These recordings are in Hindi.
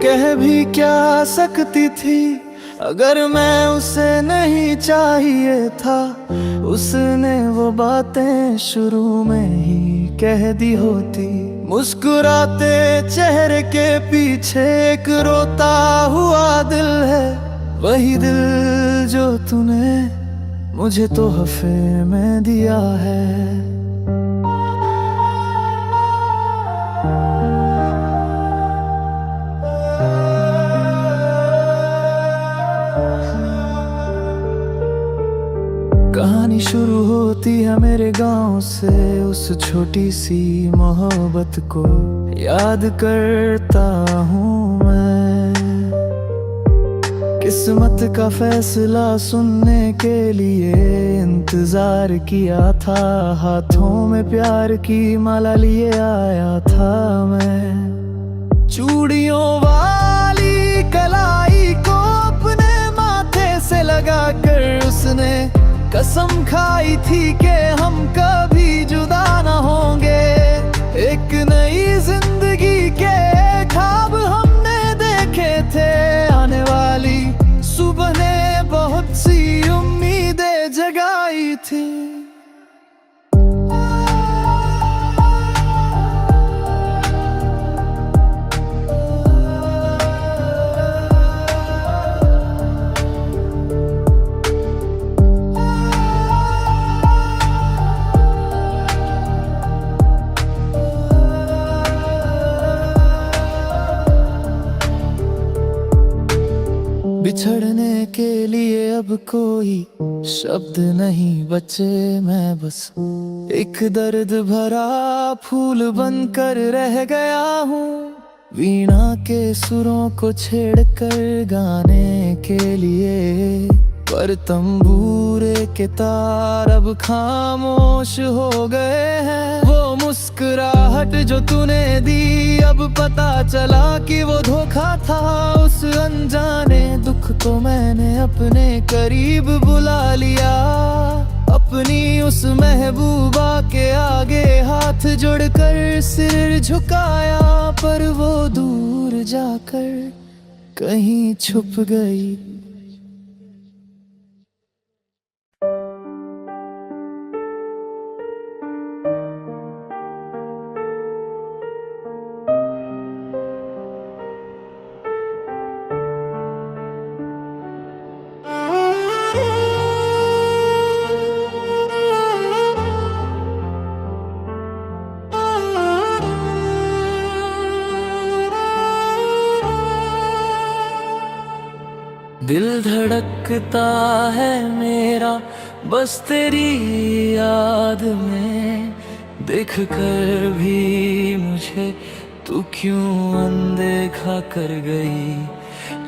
कह भी क्या सकती थी अगर मैं उसे नहीं चाहिए था। उसने वो बातें शुरू में ही कह दी होती। मुस्कुराते चेहरे के पीछे एक रोता हुआ दिल है, वही दिल जो तूने मुझे तोहफे में दिया है। कहानी शुरू होती है मेरे गांव से, उस छोटी सी मोहब्बत को याद करता हूँ मैं। किस्मत का फैसला सुनने के लिए इंतजार किया था, हाथों में प्यार की माला लिए आया था मैं। चूड़ियों वाली कलाई को अपने माथे से लगाकर उसने कसम खाई थी कि हम कभी जुदा न होंगे। एक नई जिंदगी के ख्वाब हमने देखे थे, आने वाली सुबह ने बहुत सी उम्मीदें जगाई थी। बिछड़ने के लिए अब कोई शब्द नहीं बचे, मैं बस एक दर्द भरा फूल बनकर रह गया हूँ। वीणा के सुरों को छेड़कर गाने के लिए, पर तंबूरे के तार अब खामोश हो गए हैं। वो मुस्कुराहट जो तूने दी, अब पता चला कि वो धोखा था। उस अनजाने दुख को मैंने अपने करीब बुला लिया, अपनी उस महबूबा के आगे हाथ जोड़कर सिर झुकाया। पर वो दूर जाकर कहीं छुप गई। दिल धड़कता है मेरा बस तेरी याद में, देख कर भी मुझे तू क्यों अनदेखा कर गई।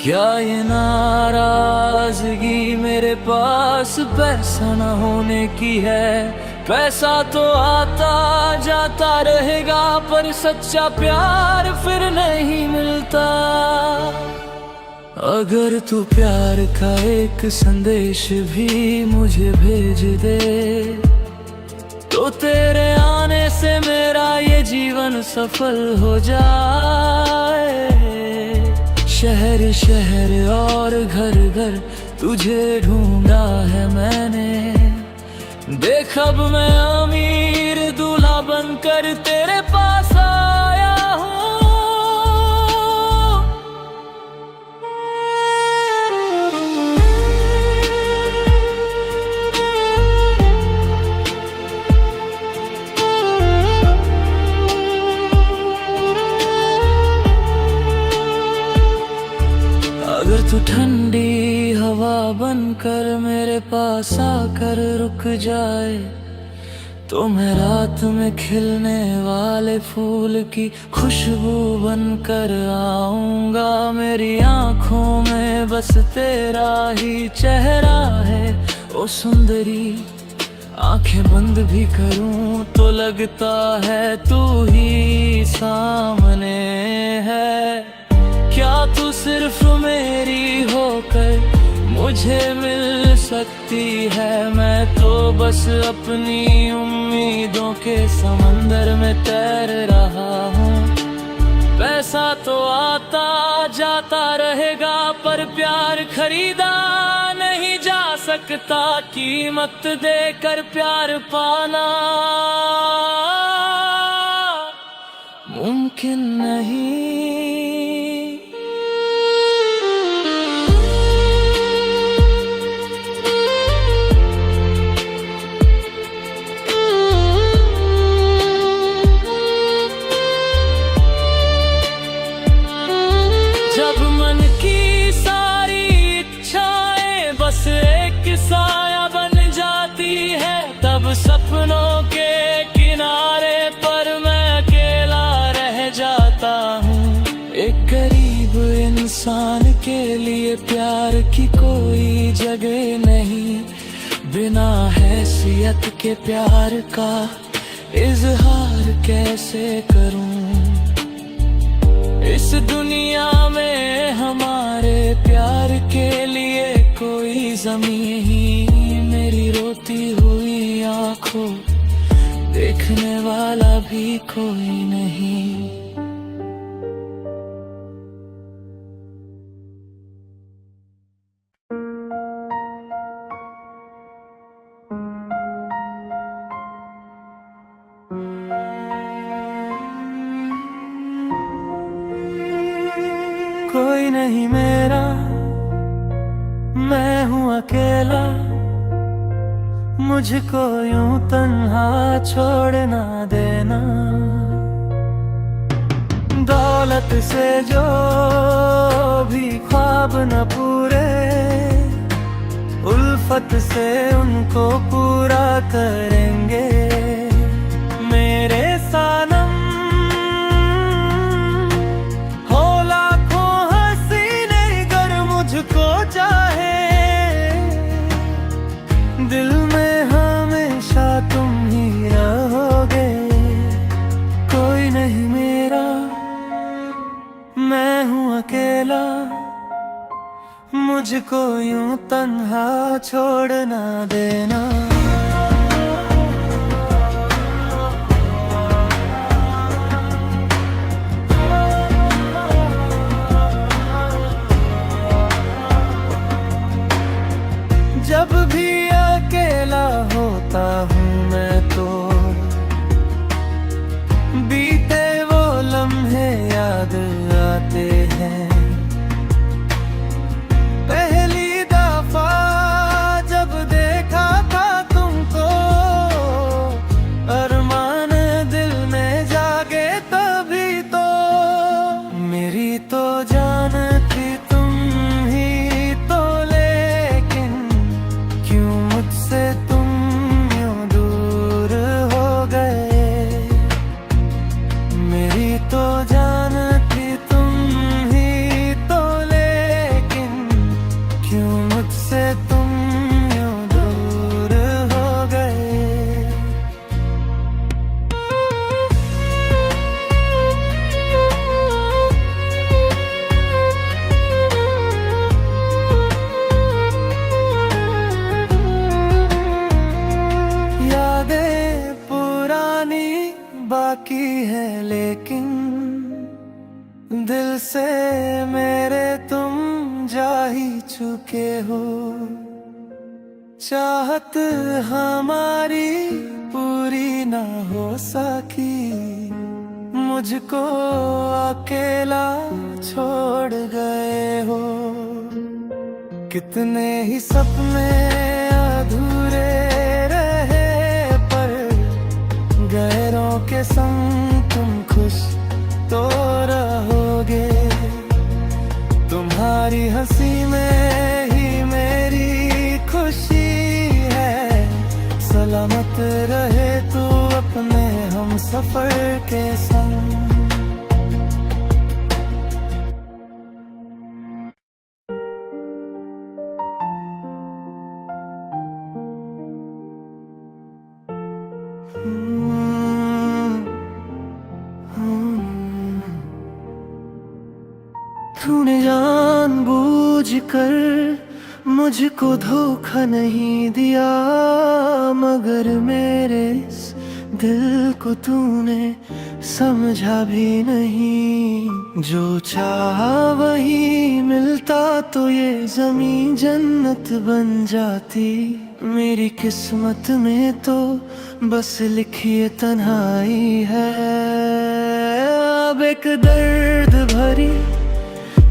क्या ये नाराजगी मेरे पास पैसा न होने की है? पैसा तो आता जाता रहेगा, पर सच्चा प्यार फिर नहीं मिलता। अगर तू प्यार का एक संदेश भी मुझे भेज दे, तो तेरे आने से मेरा ये जीवन सफल हो जाए। शहर शहर और घर घर तुझे ढूंढा है मैंने, देख अब मैं अमीर दूल्हा बनकर तेरे पास आया हूँ। अगर तू ठंडी हवा बनकर मेरे पास आकर रुक जाए, तो मैं रात में खिलने वाले फूल की खुशबू बनकर आऊंगा। मेरी आंखों में बस तेरा ही चेहरा है ओ सुंदरी, आंखें बंद भी करूं तो लगता है तू ही सामने है। क्या तू सिर्फ मेरी होकर मुझे मिल सकती है? मैं तो बस अपनी उम्मीदों के समंदर में तैर रहा हूँ। पैसा तो आता जाता रहेगा, पर प्यार खरीदा नहीं जा सकता। कीमत देकर प्यार पाना मुमकिन नहीं। जब मन की सारी इच्छाएं बस एक साया बन जाती है, तब सपनों के किनारे पर मैं अकेला रह जाता हूँ। एक गरीब इंसान के लिए प्यार की कोई जगह नहीं, बिना हैसियत के प्यार का इजहार कैसे करूँ। इस दुनिया में हमारे प्यार के लिए कोई ज़मीं ही मेरी रोती हुई आंखों, देखने वाला भी कोई नहीं। कोई नहीं मेरा, मैं हूँ अकेला, मुझको यूं तन्हा छोड़ ना देना। दौलत से जो भी ख्वाब न पूरे, उल्फत से उनको पूरा करेंगे। मेरे सानम मुझको चाहे, दिल में हमेशा तुम ही रहोगे। कोई नहीं मेरा, मैं हूँ अकेला, मुझको यूं तन्हा छोड़ ना देना। जब भी अकेला होता हूँ मैं तो बीते वो लम्हे याद आते हैं। पहली दफा जब देखा था तुमको, अरमान दिल में जागे तभी तो। मेरी तो जान थी तुम ही तो, लेकिन क्यों मुझसे तुम यूं दूर हो गए। मेरी तो जान थी तुम ही तो, लेकिन क्यों मुझसे तुम यूं दूर हो गए। यादें पुरानी बाकी है, लेकिन दिल से मेरे तुम जा ही चुके हो। चाहत हमारी पूरी ना हो सकी, मुझको अकेला छोड़ गए हो। कितने ही सपने अधूरे रहे, पर गैरों के संग तुम खुश तो रहोगे। तुम्हारी हंसी में ही मेरी खुशी है। सलामत रहे तू अपने हम सफर के संग। तूने जानबूझ कर मुझको धोखा नहीं दिया, मगर मेरे इस दिल को तूने समझा भी नहीं। जो चाहा वही मिलता तो ये जमीन जन्नत बन जाती। मेरी किस्मत में तो बस लिखी तन्हाई है। अब एक दर्द भरी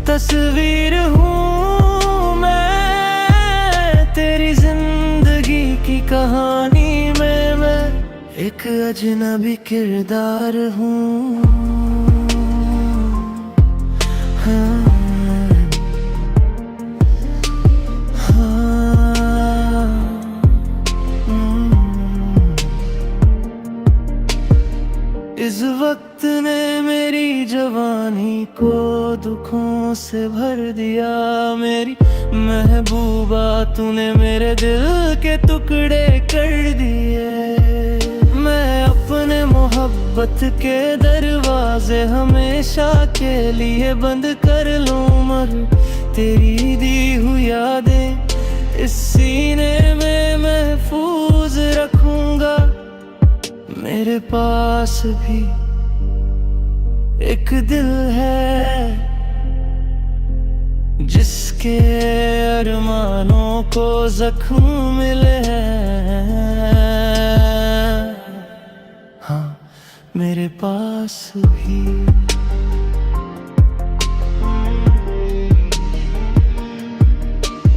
तस्वीर हूँ मैं तेरी जिंदगी की कहानी में। मैं एक अजनबी किरदार हूँ। हाँ, हाँ, इस वक्त ने मेरी जवानी को दुखों से भर दिया। मेरी महबूबा तूने मेरे दिल के टुकड़े कर दिए। मैं अपने मोहब्बत के दरवाजे हमेशा के लिए बंद कर लूं, मगर तेरी दी हुई यादें इस सीने में महफूज रखूंगा। मेरे पास भी एक दिल है जिसके अरमानों को जख्म मिले हैं। हाँ, मेरे पास भी।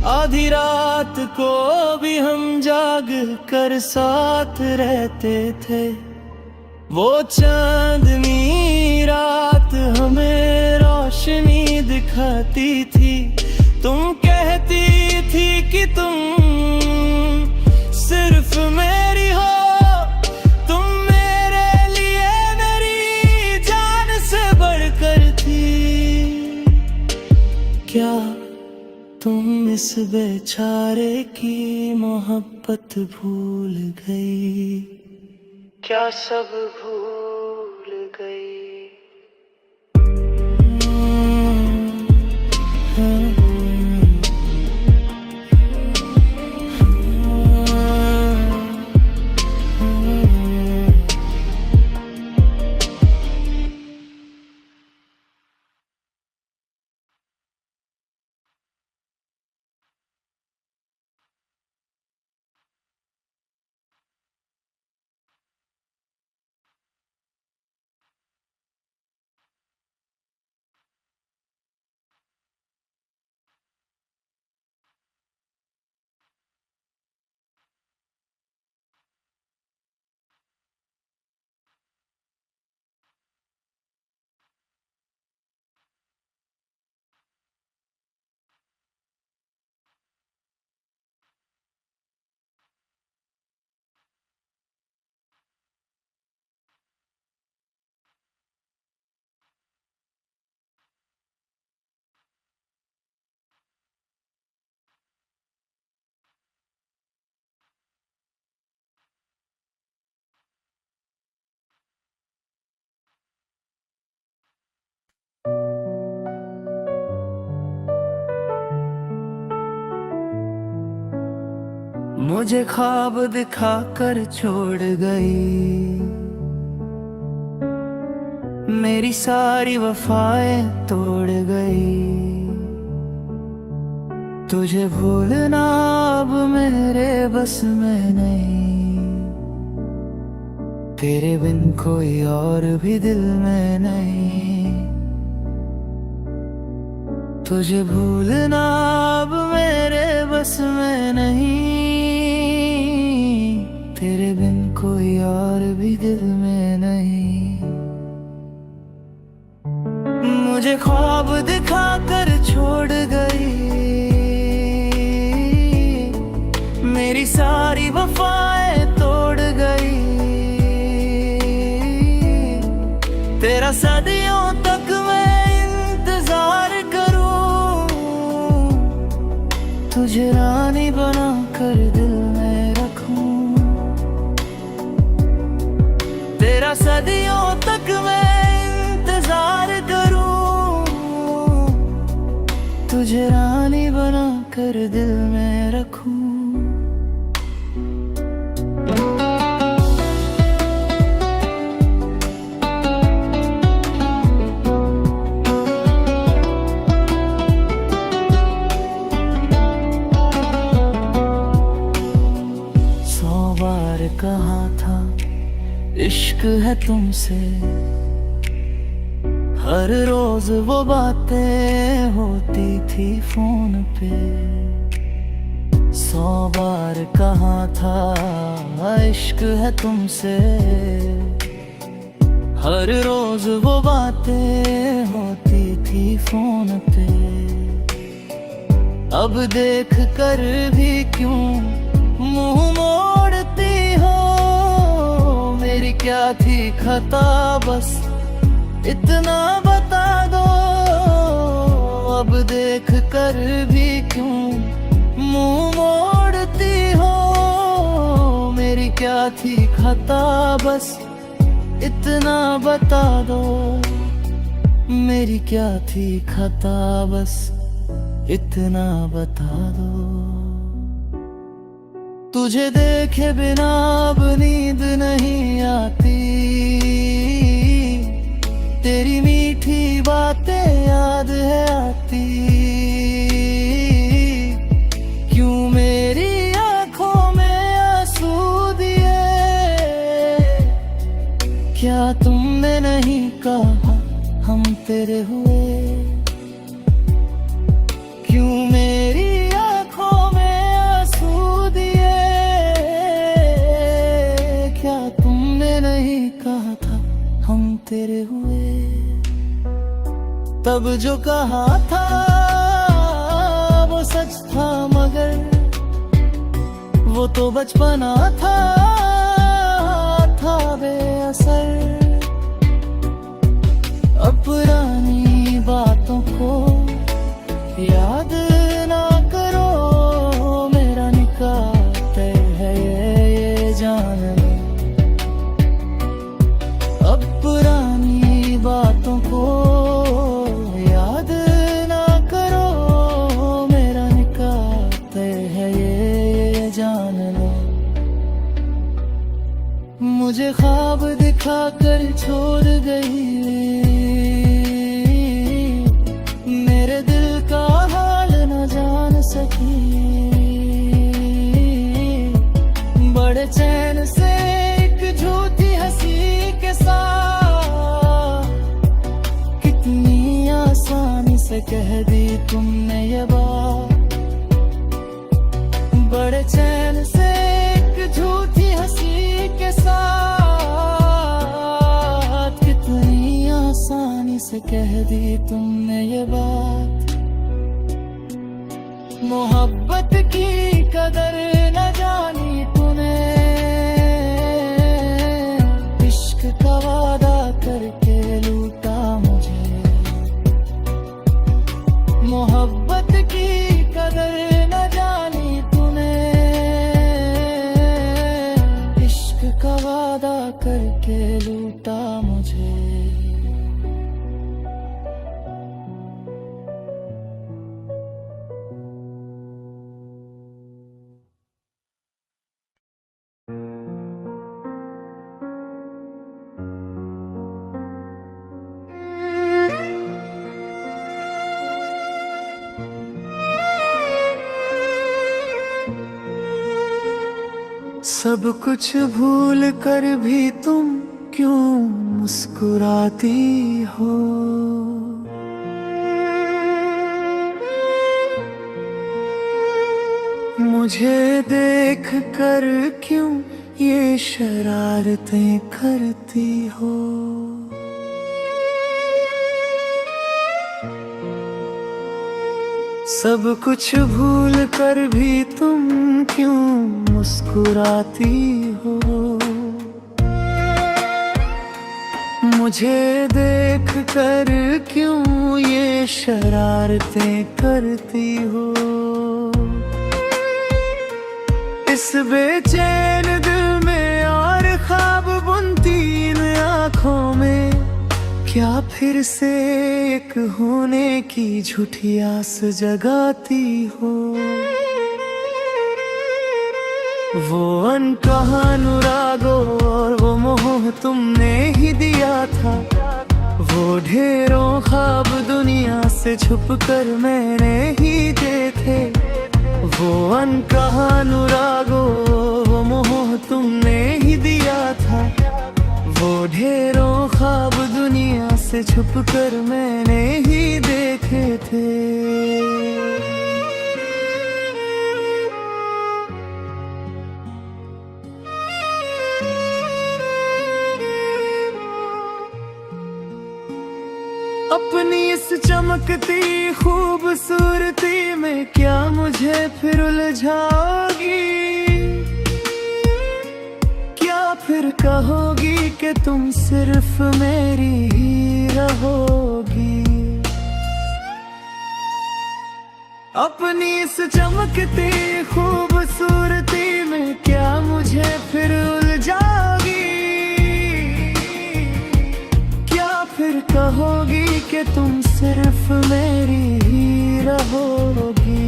आधी रात को भी हम जाग कर साथ रहते थे। वो चांदनी रात हमें रोशनी दिखाती थी। तुम कहती थी कि तुम सिर्फ मेरी हो, तुम मेरे लिए मेरी जान से बढ़कर थी। क्या तुम इस बेचारे की मोहब्बत भूल गई? क्या सब भूल गई? मुझे ख्वाब दिखाकर छोड़ गई, मेरी सारी वफाएं तोड़ गई। तुझे भूलना अब मेरे बस में नहीं, तेरे बिन कोई और भी दिल में नहीं। तुझे भूलना अब मेरे बस में नहीं, तेरे बिन कोई और भी दिल में नहीं। मुझे ख्वाब दिखाकर छोड़ गई, मेरी सारी वफाएं तोड़ गई। तेरा सदियों तक मैं इंतजार करूं, तुझे रानी बना कर दिल में रखूं। तेरा सदियों तक मैं इंतजार करूं, तुझे रानी बना कर दिल में रखूं। था इश्क है तुमसे। हर रोज वो बातें होती थी फोन पे, 100 बार कहा था इश्क है तुमसे। हर रोज वो बातें होती थी फोन पे। अब देख कर भी क्यों मुंह मोड़ती हो, मेरी क्या थी खता बस इतना बता दो। अब देख कर भी क्यों मुंह मोड़ती हो, मेरी क्या थी खता बस इतना बता दो। मेरी क्या थी खता बस इतना बता दो। तुझे देखे बिना अब नींद नहीं आती, तेरी मीठी बातें याद है आती। क्यों मेरी आंखों में आंसू दिए, क्या तुमने नहीं कहा हम तेरे हुए। क्यों मेरी आंखों में आंसू दिए, क्या तुमने नहीं कहा था हम तेरे हुए। तब जो कहा था वो सच था, मगर वो तो बचपना था बेअसर। अब पुरानी बातों को याद ना करो, मेरा निकाह तय है ये जान लो। अब पुरानी बातों को याद ना करो, मेरा निकाह तय है ये जान लो। मुझे ख्वाब दिखा कर छोड़ गई, मेरे दिल का हाल न जान सकी। बड़े चैन से एक झूठी हंसी के साथ, कितनी आसानी से कह दी तुमने ये बात। बड़े चैन से एक झूठी हंसी के साथ, कितनी आसानी से कह दी तुमने ये बात। मोहब्बत की कदर न जानी तूने, इश्क का वादा करके लूटा मुझे। मोहब्बत की कदर न जानी तूने, इश्क का वादा करके लूटा मुझे। सब कुछ भूल कर भी तुम क्यों मुस्कुराती हो। मुझे देख कर क्यों ये शरारतें करती हो। सब कुछ भूल कर भी तुम क्यों मुस्कुराती हो। मुझे देख कर क्यों ये शरारतें करती हो। इस बेचैन दिल में और ख्वाब बुनती इन आँखों में, क्या फिर से एक होने की झूठी आस जगाती हो। वो अनकहा अनुरागों और वो मोह तुमने ही दिया था। वो ढेरों ख्वाब दुनिया से छुप कर मैंने ही देखे। वो अनकहा अनुरागों वो मोह तुमने ही दिया था, वो ढेरों ख्वाब दुनिया से छुप कर मैंने ही देखे थे। अपनी इस चमकती खूबसूरती में क्या मुझे फिर उलझाओगी? क्या फिर कहोगी कि तुम सिर्फ मेरी ही रहोगी? अपनी इस चमकती खूबसूरती में क्या मुझे फिर उलझाओगी? क्या फिर कहोगी कि तुम सिर्फ मेरी ही रहोगी?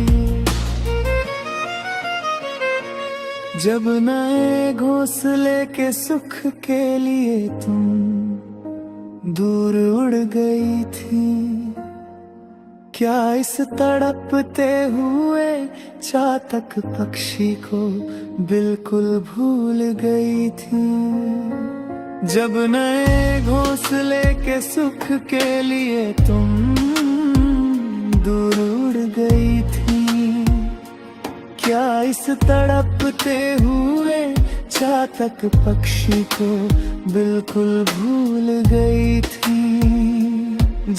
जब नए घोंसले के सुख के लिए तुम दूर उड़ गई थी, क्या इस तड़पते हुए चातक पक्षी को बिल्कुल भूल गई थी? जब नए घोंसले के सुख के लिए तुम दूर उड़ गई थी, क्या इस तड़पते हुए चातक पक्षी को बिल्कुल भूल गई थी?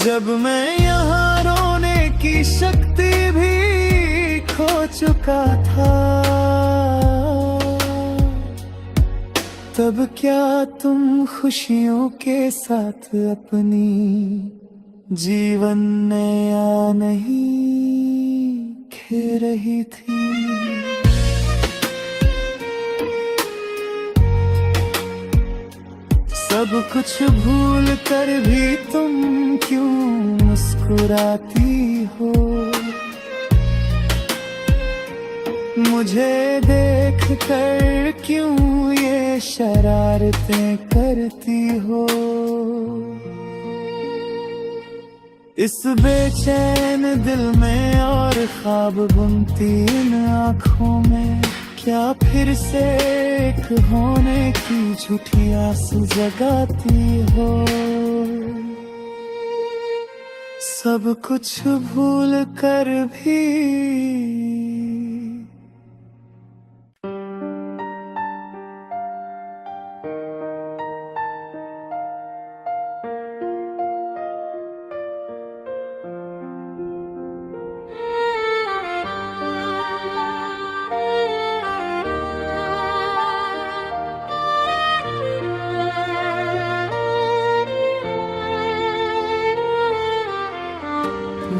जब मैं यहाँ रोने की शक्ति भी खो चुका था, तब क्या तुम खुशियों के साथ अपनी जीवन नया नहीं खे रही थी? सब कुछ भूल कर भी तुम क्यों मुस्कुराती हो? मुझे देख कर क्यों ये शरारतें करती हो? इस बेचैन दिल में और ख्वाब बुनती इन आँखों में क्या फिर से एक होने की झूठी आस जगाती हो? सब कुछ भूल कर भी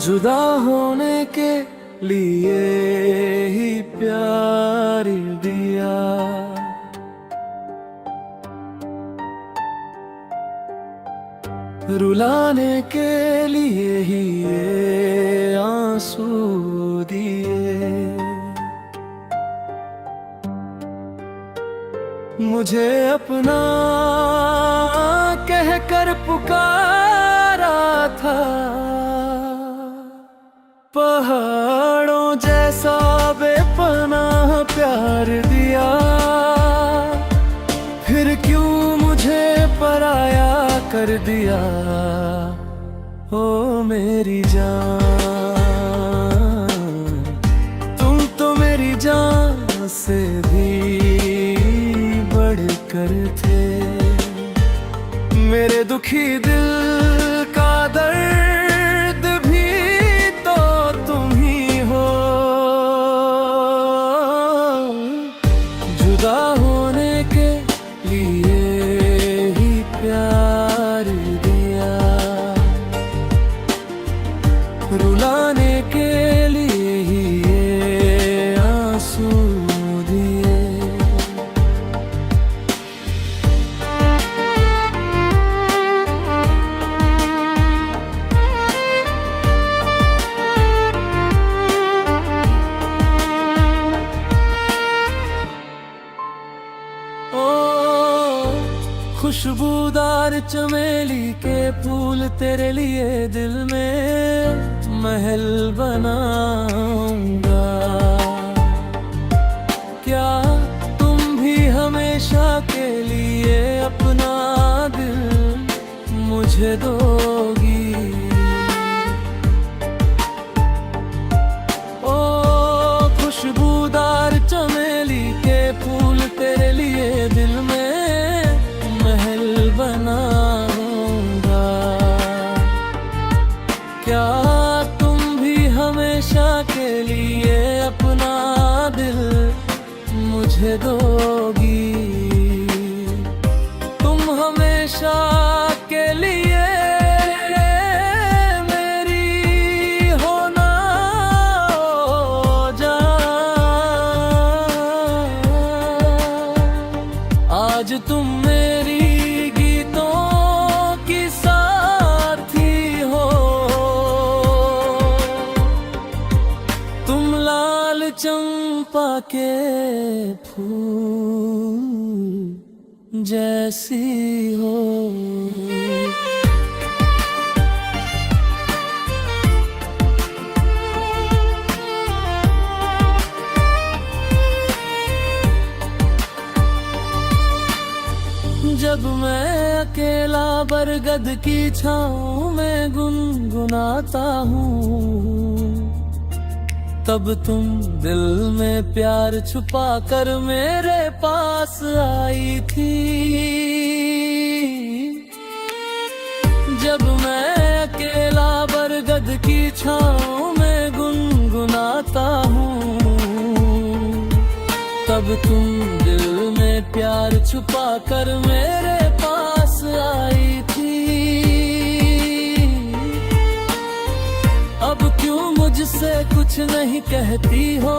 जुदा होने के लिए ही प्यार दिया, रुलाने के लिए ही ये आंसू दिए। मुझे अपना कहकर पुकारा था, पहाड़ों जैसा बेपनाह प्यार दिया, फिर क्यों मुझे पराया कर दिया? ओ मेरी जान, तुम तो मेरी जान से भी बढ़कर थे। मेरे दुखी दिल का दर्द भी तो तुम ही हो। जुदा होने के लिए ही प्यार दिया, रुलाने के लिए ही ये आंसू दिए। खुशबूदार चमेली के फूल तेरे लिए दिल में महल बनाऊंगा। क्या तुम भी मुझे दोगी। ओ खुशबूदार चमेली के फूल तेरे लिए दिल में महल बनाऊंगा। क्या तुम भी हमेशा के लिए अपना दिल मुझे दोगी? तुम हमेशा के लिए मेरी होना हो जा। आज तुम मेरी गीतों की साथी हो। तुम लाल चंपा के फूल जैसी हो। जब मैं अकेला बरगद की छाँव में गुनगुनाता हूँ, तब तुम दिल में प्यार छुपा कर मेरे पास आई थी। जब मैं अकेला बरगद की छाँव में गुनगुनाता हूँ, तब तुम दिल में प्यार छुपा कर मेरे पास आई थी। अब क्यों मुझसे कुछ नहीं कहती हो?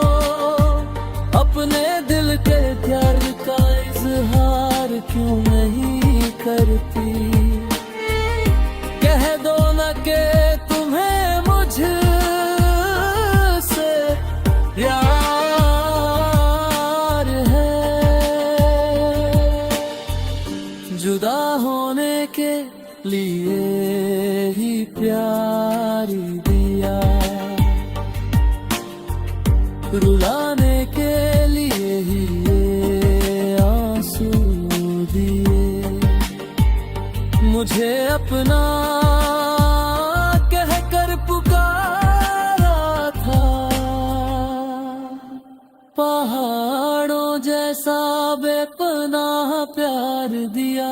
अपने दिल के प्यार का इजहार क्यों नहीं करती? कह दो न कि तुम्हें मुझसे प्यार है। जुदा होने के लिए ही प्यार दिया, रुलाने के लिए ही ये आंसू दिए। मुझे अपना कहकर पुकारा था, पहाड़ों जैसा बेपनाह प्यार दिया।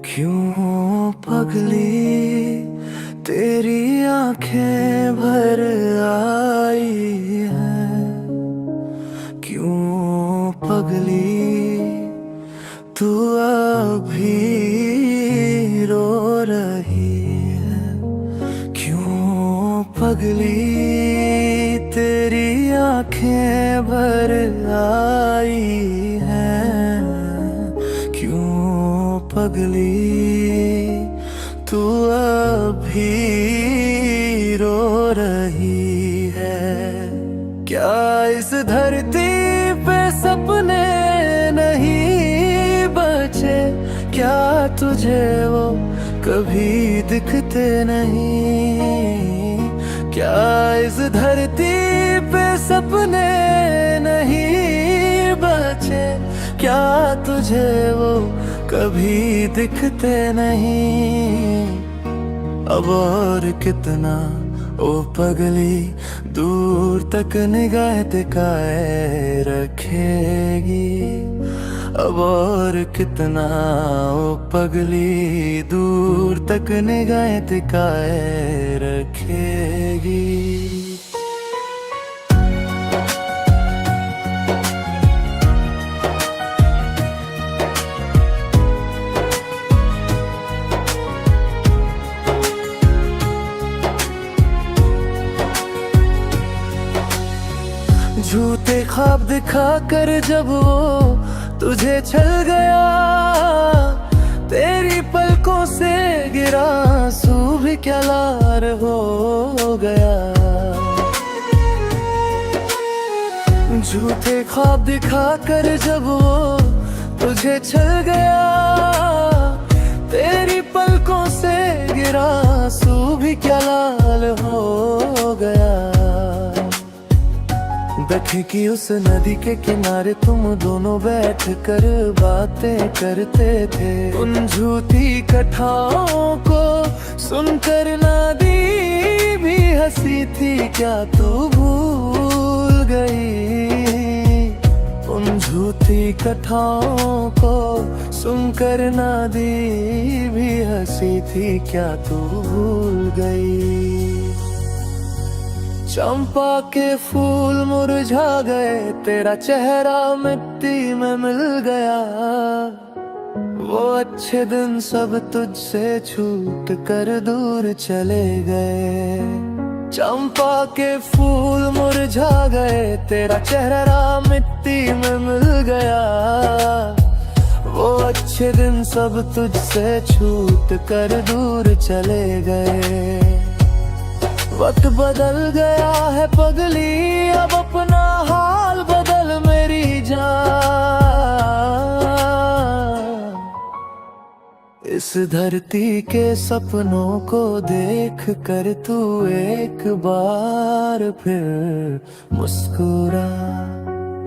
क्यों पगली तेरी आंखें भर आई हैं? क्यों पगली तू अभी रो रही है? क्यों पगली तेरी आंखें भर आई हैं? क्यों पगली तू अभी रो रही है? क्या इस धरती पे सपने नहीं बचे? क्या तुझे वो कभी दिखते नहीं? क्या इस धरती पे सपने नहीं बचे? क्या तुझे वो कभी दिखते नहीं? अब और कितना ओ पगली दूर तक निगाह टिकाए रखेगी? अब और कितना ओ पगली दूर तक निगाह टिकाए रखेगी? झूठे ख्वाब दिखा कर जब वो तुझे छल गया, तेरी पलकों से गिरा आंसू भी क्या लार हो गया। झूठे ख्वाब दिखा कर जब वो तुझे छल गया, तेरी पलकों से गिरा आंसू भी क्या लाल हो गया। बैठे की उस नदी के किनारे तुम दोनों बैठ कर बातें करते थे। उन झूठी कथाओं को सुनकर नदी भी हंसी थी, क्या तू भूल गई। उन झूठी कथाओं को सुनकर नदी भी हंसी थी, क्या तू भूल गई। चंपा के फूल मुरझा गए, तेरा चेहरा मिट्टी में मिल गया। वो अच्छे दिन सब तुझसे छूट कर दूर चले गए। चंपा के फूल मुरझा गए, तेरा चेहरा मिट्टी में मिल गया। वो अच्छे दिन सब तुझसे छूट कर दूर चले गए। वक्त बदल गया है पगली, अब अपना हाल बदल मेरी जान। इस धरती के सपनों को देख कर तू एक बार फिर मुस्कुरा।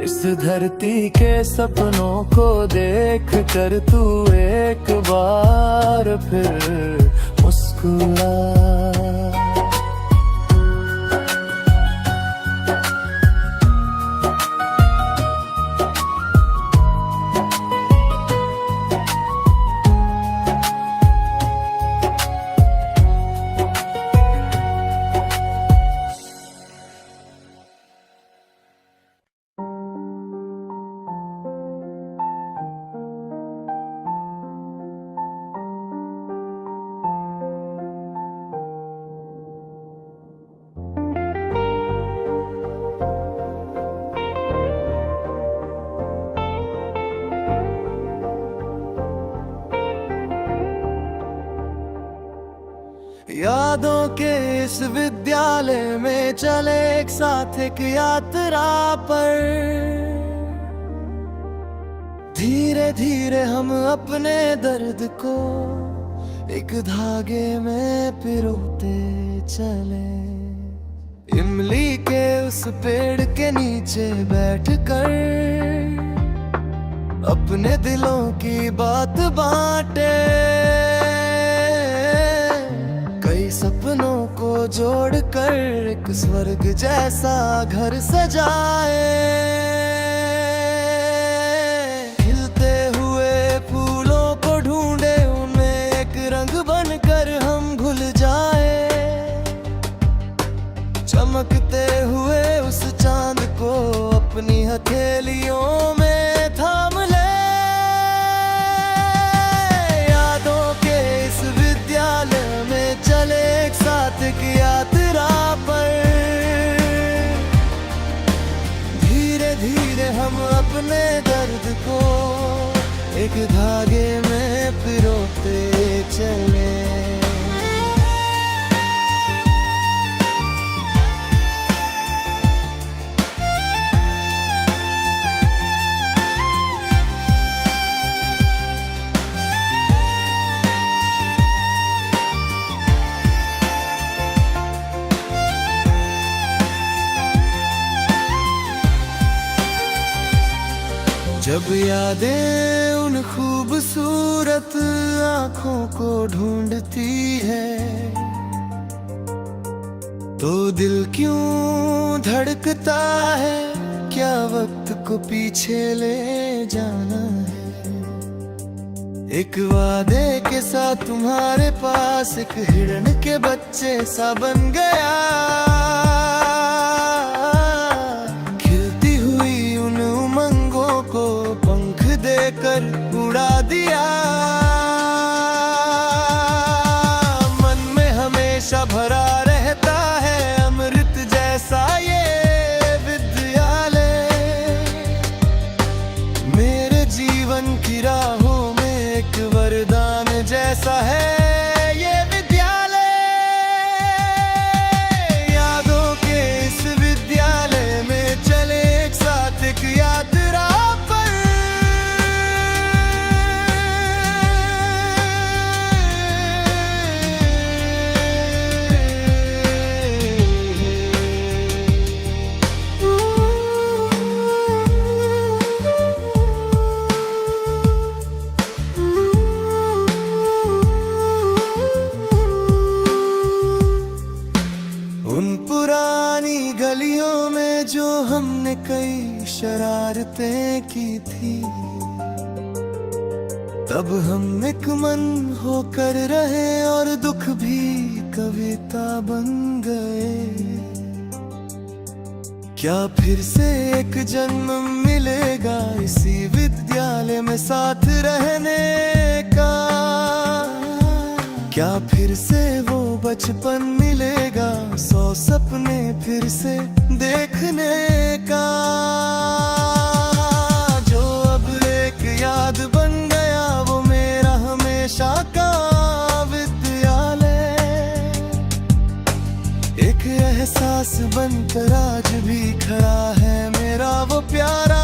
इस धरती के सपनों को देख कर तू एक बार फिर मुस्कुरा। यादों के इस विद्यालय में चले एक साथ एक यात्रा पर। धीरे धीरे हम अपने दर्द को एक धागे में पिरोते चले। इमली के उस पेड़ के नीचे बैठकर अपने दिलों की बात बांटे। कई सपनों को जोड़कर एक स्वर्ग जैसा घर सजाए। खिलते हुए फूलों को ढूंढे, उनमें एक रंग बनकर हम घुल जाए। चमकते हुए उस चांद को अपनी हथेलियों में थाम ले। यादों के इस विद्यालय में चले एक साथ एक यात्रा पर। धीरे धीरे हम अपने दर्द को एक धागे में पिरोते चले। जब यादें उन खूबसूरत आँखों को ढूंढती है, तो दिल क्यों धड़कता है। क्या वक्त को पीछे ले जाना है। एक वादे के साथ तुम्हारे पास एक हिरन के बच्चे सा बन गया। कर उड़ा दिया। मन में हमेशा भरा रहता है अमृत जैसा ये विद्यालय। मेरे जीवन की राहों में एक वरदान जैसा है ये विद्यालय। शरारतें की थी। तब हम एक मन होकर रहे और दुख भी कविता बन गए। क्या फिर से एक जन्म मिलेगा इसी विद्यालय में साथ रहने का? क्या फिर से वो बचपन मिलेगा, 100 सपने फिर से देखने का? जो अब एक याद बन गया वो मेरा हमेशा का विद्यालय। एक एहसास बनकर आज भी खड़ा है मेरा वो प्यारा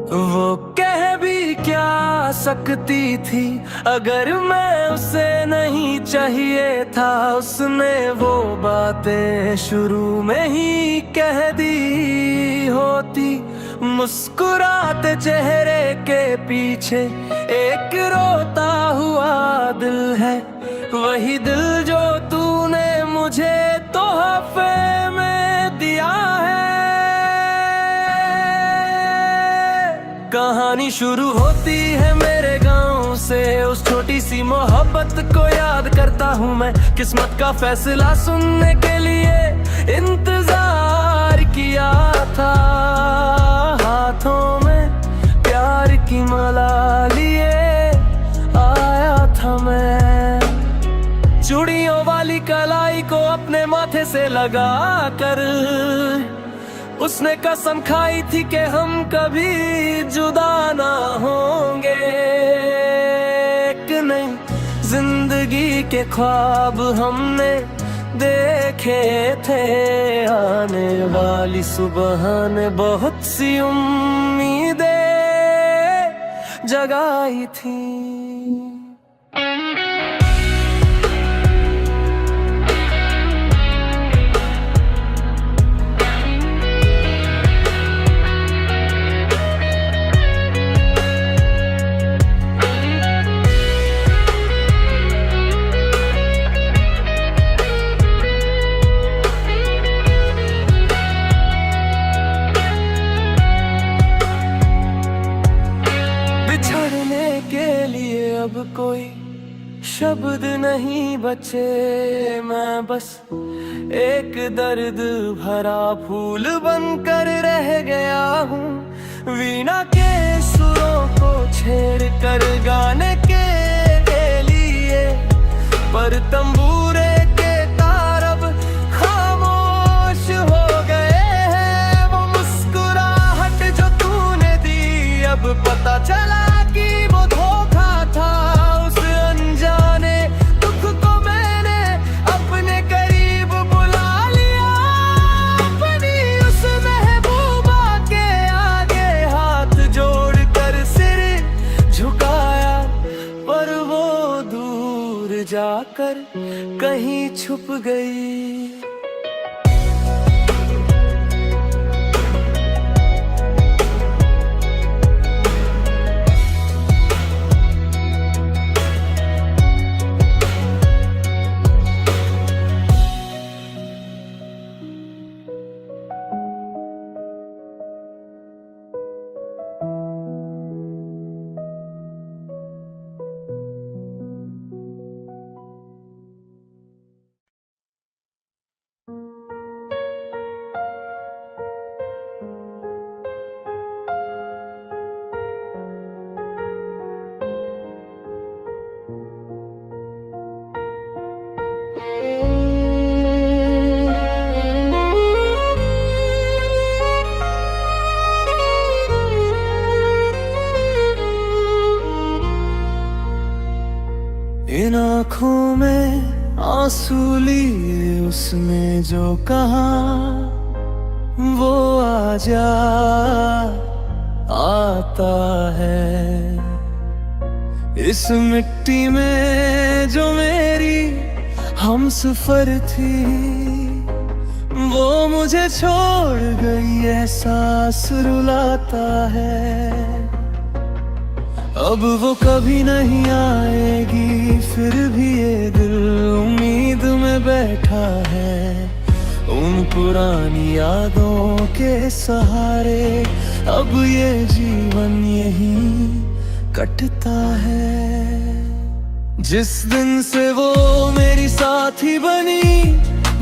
वो कह भी क्या सकती थी अगर मैं उसे नहीं चाहिए था। उसने वो बातें शुरू में ही कह दी होती। मुस्कुराते चेहरे के पीछे एक रोता हुआ दिल है। वही दिल जो तूने मुझे तोहफे में दिया है। कहानी शुरू होती है मेरे गांव से। उस छोटी सी मोहब्बत को याद करता हूँ मैं। किस्मत का फैसला सुनने के लिए इंतजार किया था। हाथों में प्यार की माला लिए आया था मैं। चूड़ियों वाली कलाई को अपने माथे से लगा कर उसने कसम खाई थी कि हम कभी जुदा ना होंगे। एक नई जिंदगी के ख्वाब हमने देखे थे। आने वाली सुबह ने बहुत सी उम्मीदें जगाई थी। अब कोई शब्द नहीं बचे। मैं बस एक दर्द भरा फूल बनकर रह गया हूँ। वीणा के सुरों को छेड़ कर गाने के लिए। पर तंबूरे के तार अब खामोश हो गए हैं। वो मुस्कुराहट जो तूने दी अब पता चला कि वो धोखा था। उस अनजाने दुख को मैंने अपने करीब बुला लिया। अपनी उस महबूबा के आगे हाथ जोड़कर सिर झुकाया। पर वो दूर जाकर कहीं छुप गई। आँखों में आंसू लिए उसने जो कहा वो आजा आता है। इस मिट्टी में जो मेरी हमसफर थी वो मुझे छोड़ गई, एहसास रुलाता है। अब वो कभी नहीं आएगी, फिर भी ये दिल उम्मीद में बैठा है। उन पुरानी यादों के सहारे अब ये जीवन यहीं कटता है। जिस दिन से वो मेरी साथी बनी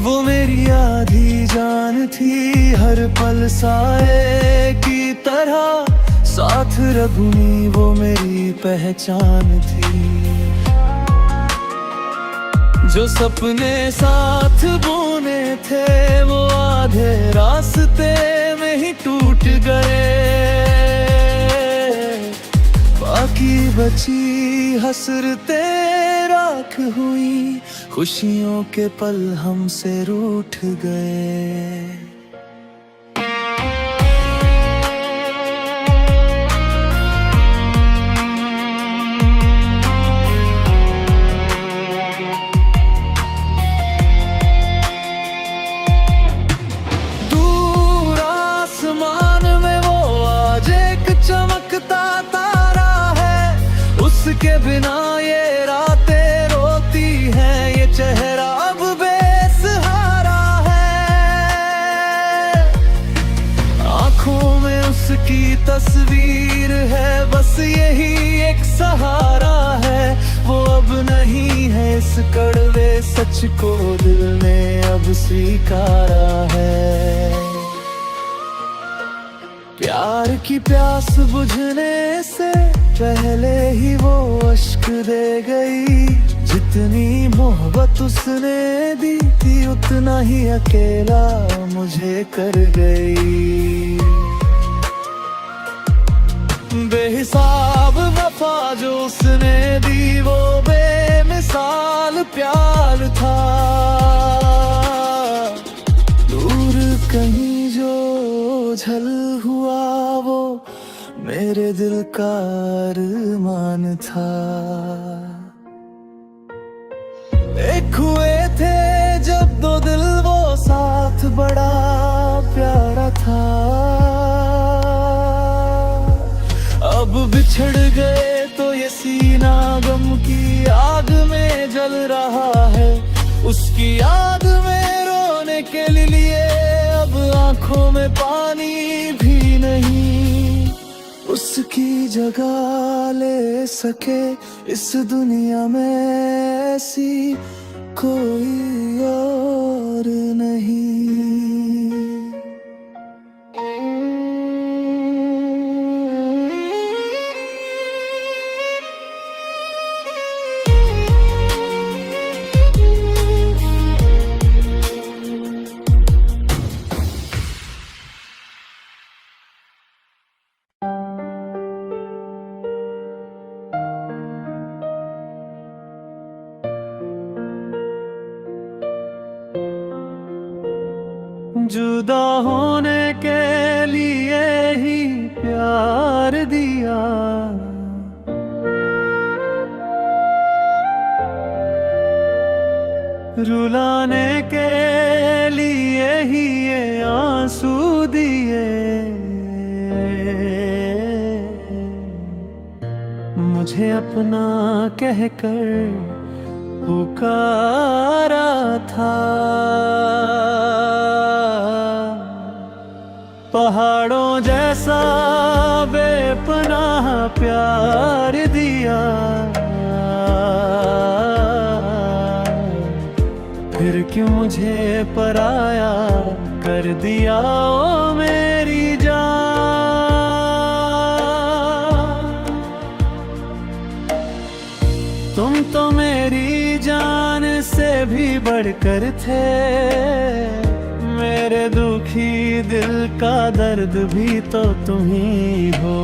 वो मेरी आधी जान थी। हर पल साए की तरह साथ रघुनी वो मेरी पहचान थी। जो सपने साथ बुने थे वो आधे रास्ते में ही टूट गए। बाकी बची हसरतें राख हुई, खुशियों के पल हमसे रूठ गए। दूर आसमान में वो आज एक चमकता तारा है। उसके बिना ये रातें रोती हैं, ये चेहरा अब बेसहारा है। आँखों में उसकी तस्वीर है, बस यही एक सहारा है। वो अब नहीं है, इस कड़वे सच को दिल ने अब स्वीकारा है। प्यार की प्यास बुझने से पहले ही वो अश्क दे गई। जितनी मोहब्बत उसने दी थी उतना ही अकेला मुझे कर गई। बेहिसाब वफा जो उसने दी वो बेमिसाल प्यार था। दूर कहीं जो झल हुआ वो मेरे दिल का अरमान था। एक हुए थे जब दो दिल वो साथ, बड़ा प्यारा था। अब बिछड़ गए तो ये सीना गम की आग में जल रहा है। उसकी याद में रोने के लिए अब आंखों में पानी भी नहीं। उसकी जगह ले सके इस दुनिया में ऐसी कोई और नहीं। जुदा होने के लिए ही प्यार दिया, रुलाने के लिए ही ये आंसू दिए। मुझे अपना कहकर पुकारा था। पहाड़ों जैसा बेपनाह प्यार दिया, फिर क्यों मुझे पराया कर दिया ओ मेरी जान। तुम तो मेरी जान से भी बढ़कर थे, मेरे दुखी दिल का दर्द भी तो तुम ही हो।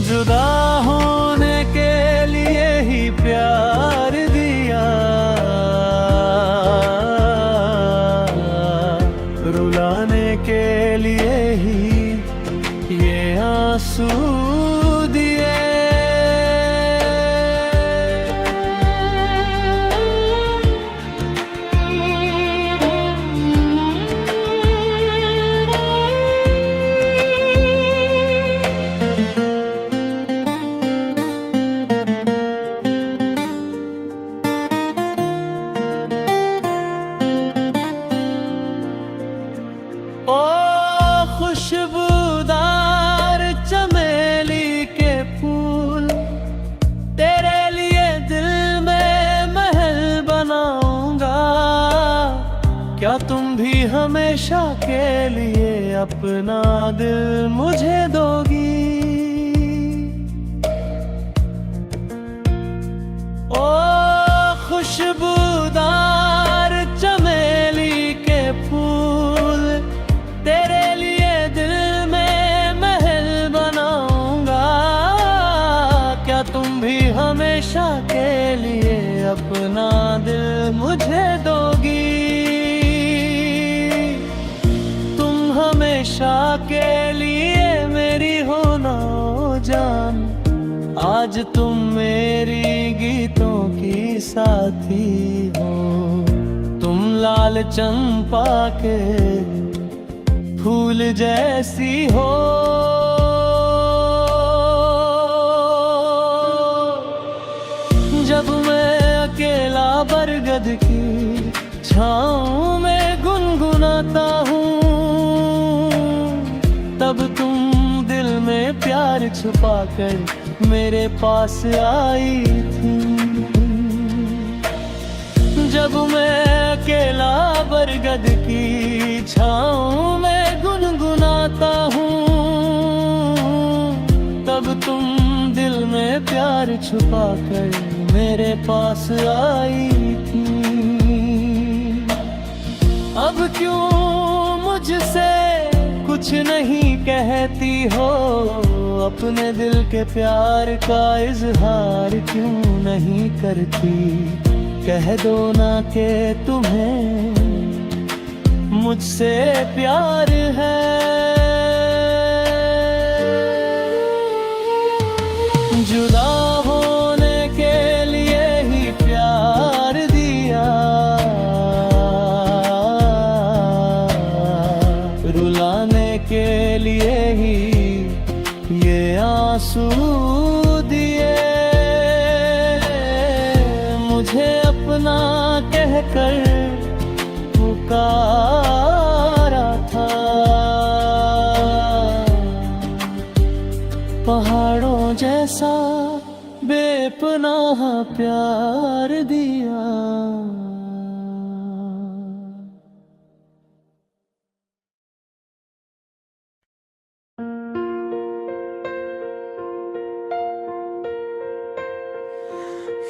जुदा होने के लिए के लिए ही ये आंसू दिए। ओ खुशबूदार चमेली के फूल, तेरे लिए दिल में महल बनाऊंगा। क्या तुम भी हमेशा के लिए अपना दिल मुझे दोगी? ओ खुशबूदार चमेली के फूल, तेरे लिए दिल में महल बनाऊंगा। क्या तुम भी हमेशा के लिए अपना दिल मुझे दोगी? तुम हमेशा के लिए मेरी हो ना जान, आज तुम मेरी गीतों की साथी हो। तुम लाल चंपा के फूल जैसी हो। जब मैं अकेला बरगद की छाँव में गुनगुनाता हूँ, तब तुम दिल में प्यार छुपाकर मेरे पास आई थी। जब मैं अकेला बरगद की छाँव में गुनगुनाता हूँ, तब तुम दिल में प्यार छुपाकर मेरे पास आई थी। अब क्यों मुझसे कुछ नहीं कहती हो? अपने दिल के प्यार का इजहार क्यों नहीं करती? कह दो ना कि तुम्हें मुझसे प्यार है। जुदा होने के लिए ही प्यार दिया, रुलाने के लिए ही ये आंसू दिए। मुझे अपना कहकर पुकारा था, पहाड़ों जैसा बेपनाह प्यार दिया।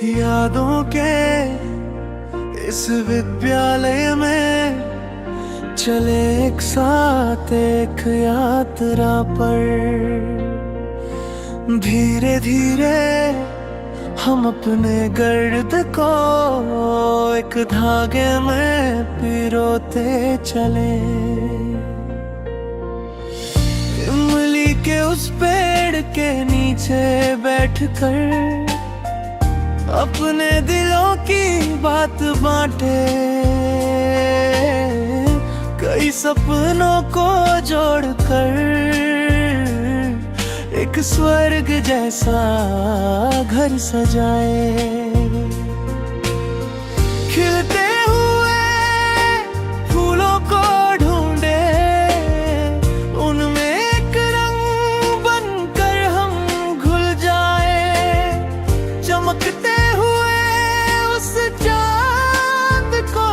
यादों के इस विद्यालय में चले एक साथ एक यात्रा पर। धीरे धीरे हम अपने गर्द को एक धागे में पिरोते चले। इमली के उस पेड़ के नीचे बैठकर अपने दिलों की बात बांटे। कई सपनों को जोड़कर एक स्वर्ग जैसा घर सजाए। खिलते हुए फूलों को ढूंढे, उनमें एक रंग बनकर हम घुल जाए। चमकते हुए उस चांद को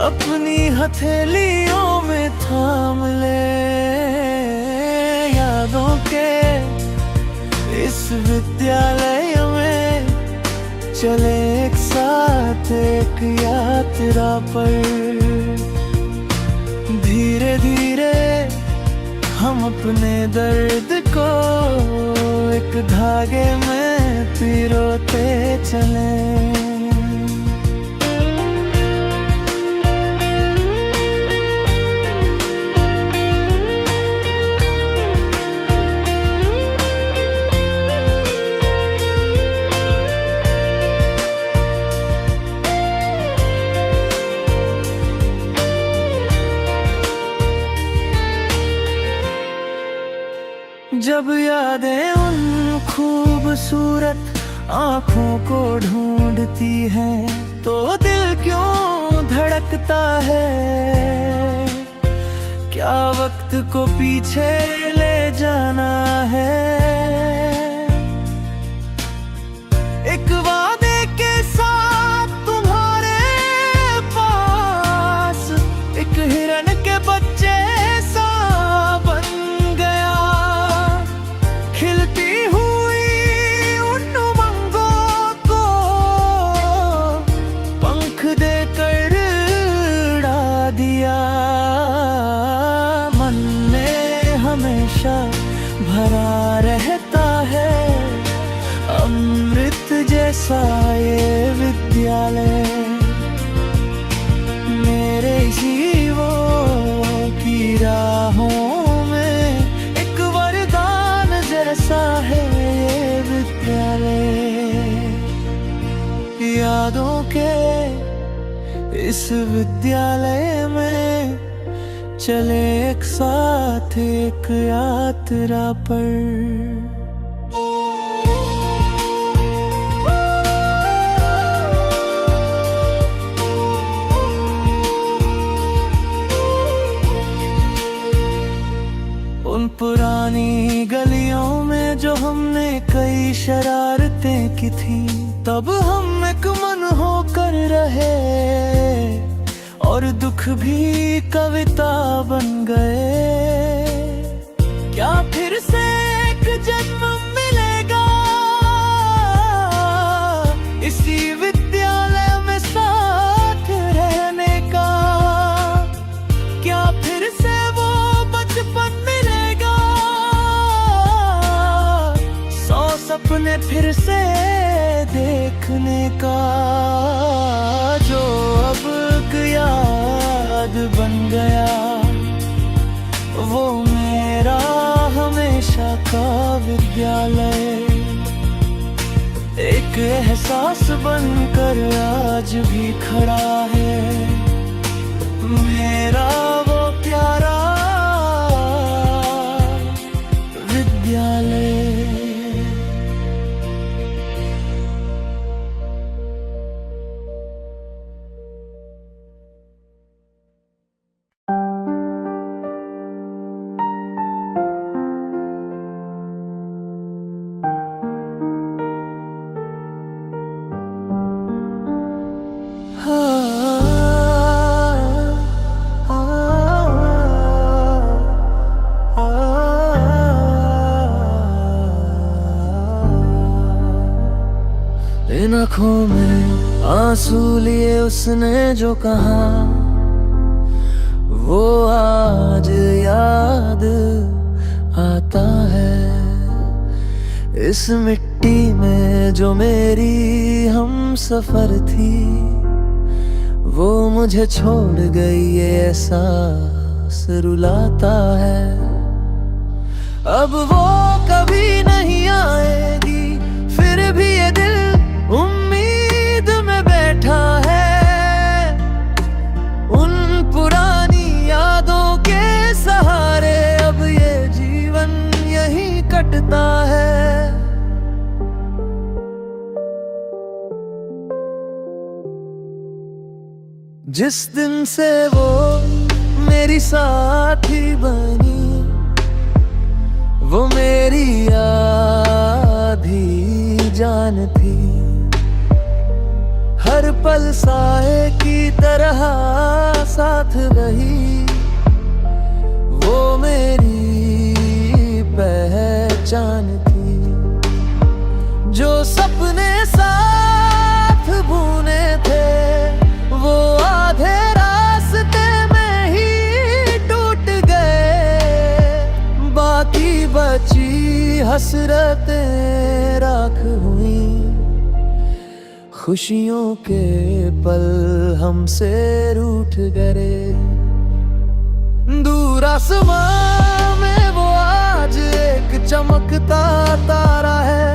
अपनी हथेलियों में थाम ले। यादों के इस विद्यालय में चले एक साथ एक यात्रा पर। धीरे धीरे हम अपने दर्द को एक धागे में पिरोते चले। जब यादें उन खूबसूरत आँखों को ढूंढती हैं तो दिल क्यों धड़कता है। क्या वक्त को पीछे ले जाना है। एक वादे के साथ तुम्हारे पास एक हिरन के बच्चे सा बन गया। खिलती हुई उन उमंगों को पंख देकर उड़ा दिया। मन में हमेशा भरा रहता है अमृत जैसा ये विद्यालय। मेरे जीवों की राहों में एक वरदान जैसा है ये विद्यालय। यादों के इस विद्यालय में चले एक साथ एक यात्रा पर। उन पुरानी गलियों में जो हमने कई शरारतें की थी, तब हम एक मन होकर रहे और दुख भी कविता बन गए। क्या फिर से एक जन्म मिलेगा इसी विद्यालय में साथ रहने का। क्या फिर से वो बचपन मिलेगा, 100 सपने फिर से देखने का। जो अब याद बन गया वो मेरा हमेशा का विद्यालय। एक एहसास बनकर आज भी खड़ा है मेरा वो प्यारा विद्यालय। इन आँखों में आंसू लिए उसने जो कहा वो आज याद आता है। इस मिट्टी में जो मेरी हम सफर थी वो मुझे छोड़ गई, ये एहसास रुलाता है। अब वो कभी नहीं आएगी फिर भी ये दिल उम्मीद में बैठा है। उन पुरानी यादों के सहारे अब ये जीवन यहीं कटता है। जिस दिन से वो मेरी साथी बनी वो मेरी आधी जान थी। हर पल साए की तरह साथ रही वो मेरी पहचान थी। जो सपने साथ बुने थे वो आधे रास्ते में ही टूट गए। बाकी बची हसरतें राख हुई, खुशियों के पल हमसे रूठ गए। दूर आसमां में वो आज एक चमकता तारा है।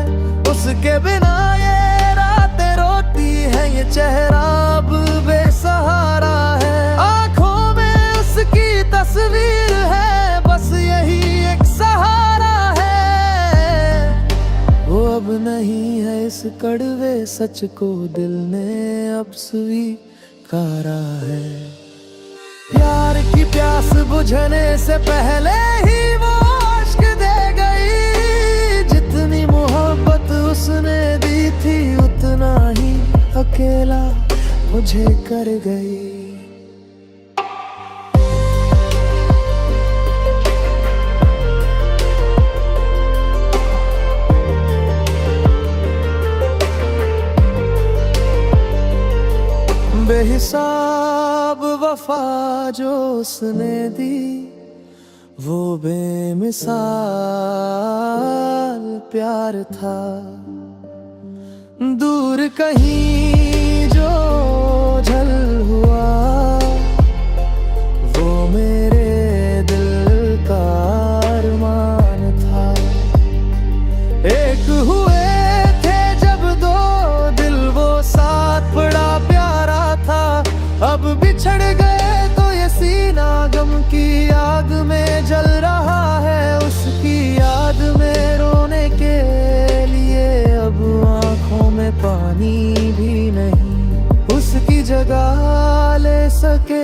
उसके बिना ये रातें रोती है, ये चेहरा अब बेसहारा है। आंखों में उसकी तस्वीर है, बस यही एक सहारा है। नहीं है इस कड़वे सच को दिल ने अब स्वीकारा है। प्यार की प्यास बुझने से पहले ही वो अश्क दे गई। जितनी मोहब्बत उसने दी थी उतना ही अकेला मुझे कर गई। बेहिसाब वफा जो उसने दी वो बेमिसाल प्यार था। दूर कहीं जो झल हुआ वो मेरे दिल का अरमान था। एक हुए थे जब दो दिल वो साथ बड़ा प्यारा था। अब बिछड़ गए तो ये सीना गम की आग में जल रहा है। उसकी याद में रोने के लिए अब आंखों में पानी भी नहीं। उसकी जगह ले सके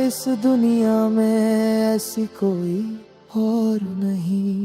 इस दुनिया में ऐसी कोई और नहीं।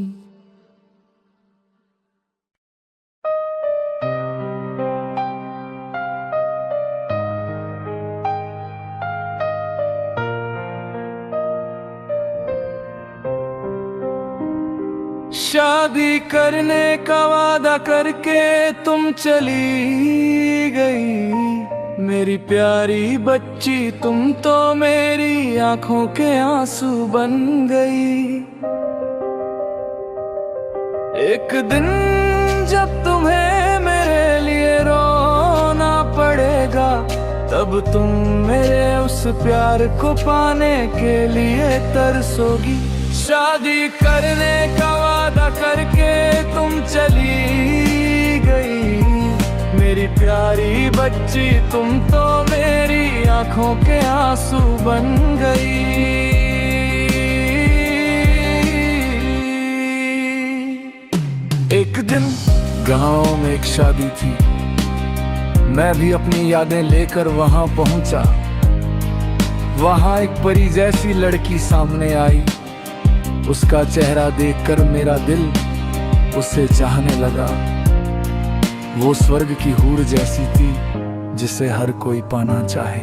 शादी करने का वादा करके तुम चली गई। मेरी प्यारी बच्ची तुम तो मेरी आंखों के आंसू बन गई। एक दिन जब तुम्हें मेरे लिए रोना पड़ेगा तब तुम मेरे उस प्यार को पाने के लिए तरसोगी। शादी करने का वादा करके तुम चली गई। मेरी प्यारी बच्ची तुम तो मेरी आंखों के आंसू बन गई। एक दिन गांव में एक शादी थी। मैं भी अपनी यादें लेकर वहां पहुंचा। वहां एक परी जैसी लड़की सामने आई। उसका चेहरा देखकर मेरा दिल उसे चाहने लगा। वो स्वर्ग की हूर जैसी थी जिसे हर कोई पाना चाहे।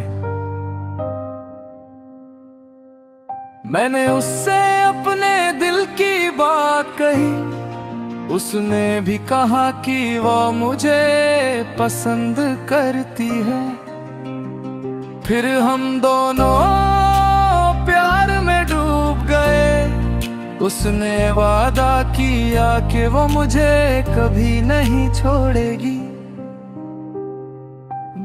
मैंने उससे अपने दिल की बात कही। उसने भी कहा कि वो मुझे पसंद करती है। फिर हम दोनों प्यार में डूब गए। उसने वादा किया कि वो मुझे कभी नहीं छोड़ेगी।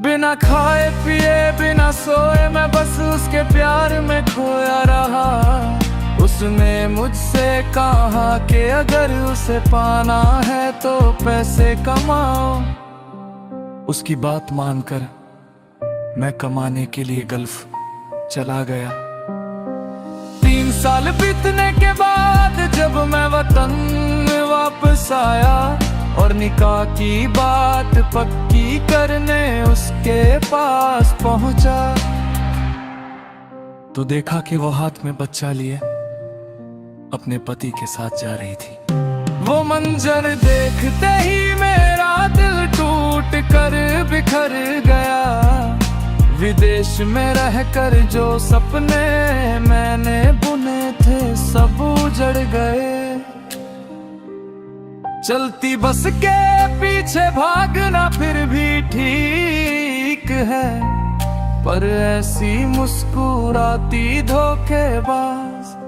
बिना खाए पिए बिना सोए मैं बस उसके प्यार में खोया रहा। उसने मुझसे कहा कि अगर उसे पाना है तो पैसे कमाओ। उसकी बात मानकर मैं कमाने के लिए गल्फ चला गया। 3 साल बीतने के बाद जब मैं वतन वापस आया और निकाह की बात पक्की करने उसके पास पहुंचा तो देखा कि वो हाथ में बच्चा लिए अपने पति के साथ जा रही थी। वो मंजर देखते ही मेरा दिल टूट कर बिखर गया। विदेश में रहकर जो सपने मैंने बुने थे सब उजड़ गए। चलती बस के पीछे भागना फिर भी ठीक है, पर ऐसी मुस्कुराती धोखेबाज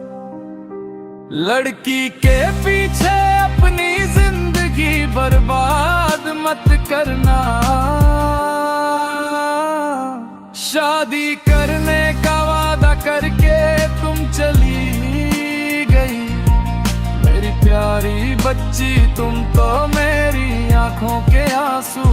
लड़की के पीछे अपनी जिंदगी बर्बाद मत करना। शादी करने का वादा करके तुम चली गई। मेरी प्यारी बच्ची तुम तो मेरी आंखों के आंसू